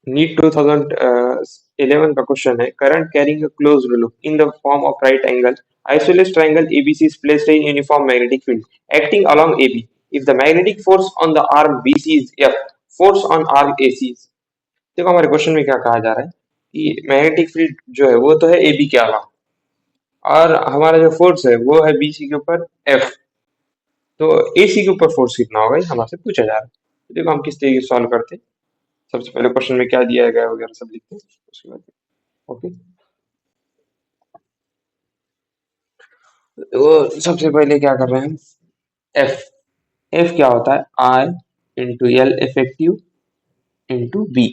NEET 2011 का question है current carrying a closed loop in the form of right angle isosceles triangle ABC is placed in uniform magnetic field acting along AB. If the magnetic force on the arm BC is F, force on arm AC is। देखो हमारे question में क्या कहा जा रहा है कि magnetic field जो है वो तो है AB के अलावा और हमारा जो फोर्स है वो है BC के ऊपर F। तो AC के ऊपर फोर्स कितना होगा ये हमसे पूछा जा रहा है। तो देखो हम किस तरीके से सॉल्व करते हैं। सबसे पहले क्वेश्चन में क्या दिया गया है वगैरह सब लिखते हैं उसके बाद ओके। तो सबसे पहले क्या कर रहे हैं एफ। एफ क्या होता है I into L effective into B.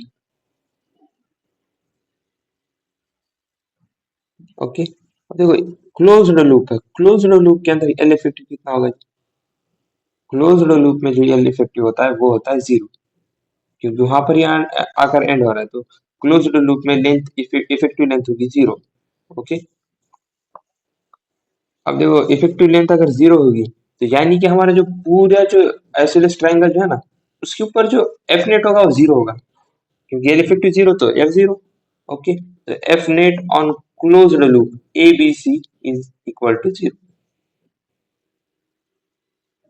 Okay अब देखो क्लोज्ड लूप है, क्लोज्ड लूप के अंदर एल इफेक्टिव कितना होगा। क्लोज्ड लूप में जो एल इफेक्टिव होता है वो होता है जीरो, क्योंकि वहां पर यहाँ आकर एंड हो रहा है। तो क्लोज्ड लूप में लेंथ इफेक्टिव लेंथ होगी जीरो। ओके अब देखो इफेक्टिव लेंथ अगर जीरो होगी तो यानी कि हमारा जो पूरा जो आइसोसेलेस ट्रायंगल जो है ना उसके ऊपर जो एफ नेट होगा वो जीरो होगा, क्योंकि एल इफेक्टिव जीरो तो एफ जीरो। ओके तो F net on closed loop A B C is equal to zero.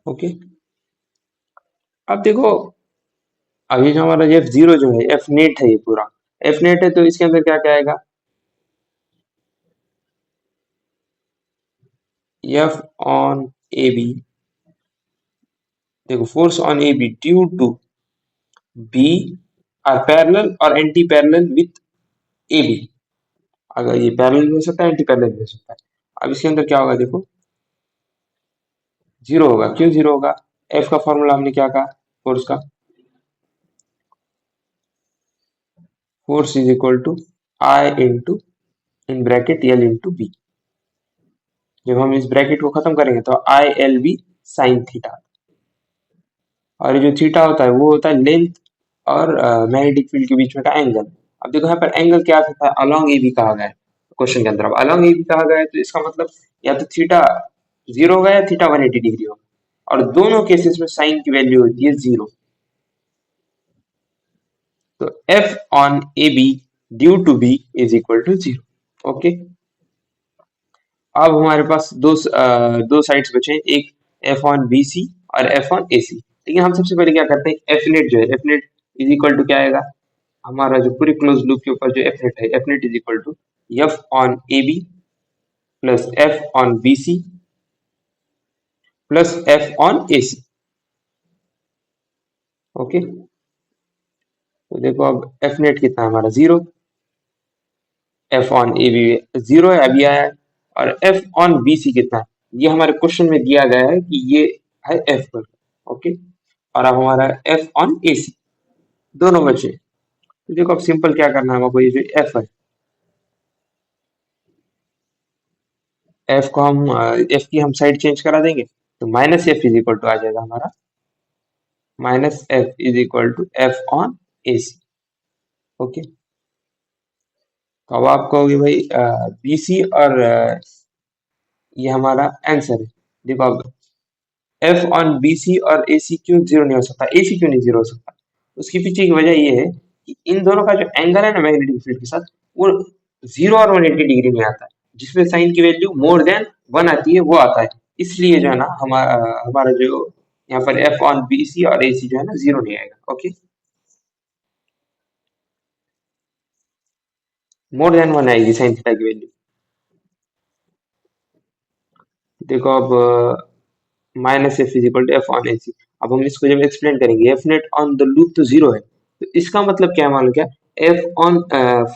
Okay अब देखो अभी जो हमारा एफ जीरो जो है एफ नेट है, ये पूरा एफ नेट है, तो इसके अंदर क्या क्या आएगा एफ ऑन ए बी। देखो force on A B due to B are parallel और anti parallel with A B. अगर ये पैरेलल भी हो सकता है एंटी पैरेलल भी हो सकता है। अब इसके अंदर क्या होगा देखो जीरो होगा। क्यों जीरो होगा, एफ का फॉर्मूला हमने क्या कहा फोर्स का, force is equal to I into in bracket L into B. जब हम इस ब्रैकेट को खत्म करेंगे तो I L B sine theta, और ये जो थीटा होता है वो होता है लेंथ और मैग्नेटिक फील्ड के बीच में का एंगल। अब देखो यहाँ पर एंगल क्या होता है अलॉन्ग ए बी कहा गया है क्वेश्चन के अंदर। अब अलॉन्ग ए बी कहा गया है तो इसका मतलब या तो थीटा जीरो होगा या थीटा 180 डिग्री होगा, और दोनों केसेस में साइन की वैल्यू होती है जीरो। तो F on A B due to B is equal to zero. Okay अब हमारे पास दो साइड्स बचे हैं, एक एफ ऑन बी सी और एफ ऑन ए सी। लेकिन हम सबसे पहले क्या करते हैं एफ नेट जो है F net is equal to क्या आएगा, हमारा जो पूरे क्लोज लूप के ऊपर जो एफ नेट है F net is equal to F on A B plus F on B C plus F on A C. Okay तो देखो अब एफ नेट कितना है हमारा zero, F on A B zero है अभी आया है, और एफ ऑन बी सी कितना है ये हमारे क्वेश्चन में दिया गया है कि ये है एफ पर। ओके और अब हमारा एफ ऑन ए सी दोनों बचे। तो देखो अब सिंपल क्या करना है हमको, ये जो एफ है एफ को हम एफ की हम साइड चेंज करा देंगे तो minus F is equal to आ जाएगा हमारा minus F is equal to F on A C. Okay तो अब आप कहोगे भाई बी सी और ये हमारा आंसर है। देखो अब एफ ऑन बी सी और ए सी क्यों जीरो नहीं हो सकता, ए सी क्यों नहीं जीरो हो सकता, उसके पीछे की वजह ये है कि इन दोनों का जो एंगल है ना मैग्नेटिक फील्ड के साथ वो जीरो और 180 डिग्री में आता है, जिसमें साइन की वैल्यू मोर देन वन आती है वो आता है। इसलिए जो है ना हमारा जो यहाँ पर एफ ऑन बी सी और ए सी जो है ना जीरो नहीं आएगा। ओके मोर देन वन आएगी साइन थीटा की वैल्यू। देखो अब minus F is equal to F on A C. अब हम इसको जब एक्सप्लेन करेंगे F net on the loop तो जीरो है, तो इसका मतलब क्या मालूम क्या, F on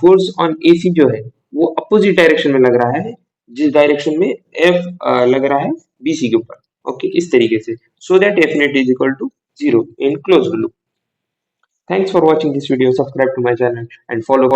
force on A C जो है वो अपोजिट डायरेक्शन में लग रहा है, जिस डायरेक्शन में एफ लग रहा है बी सी के ऊपर। ओके इस तरीके से so that F net is equal to zero in closed loop. Thanks for watching this video. Subscribe to my channel and follow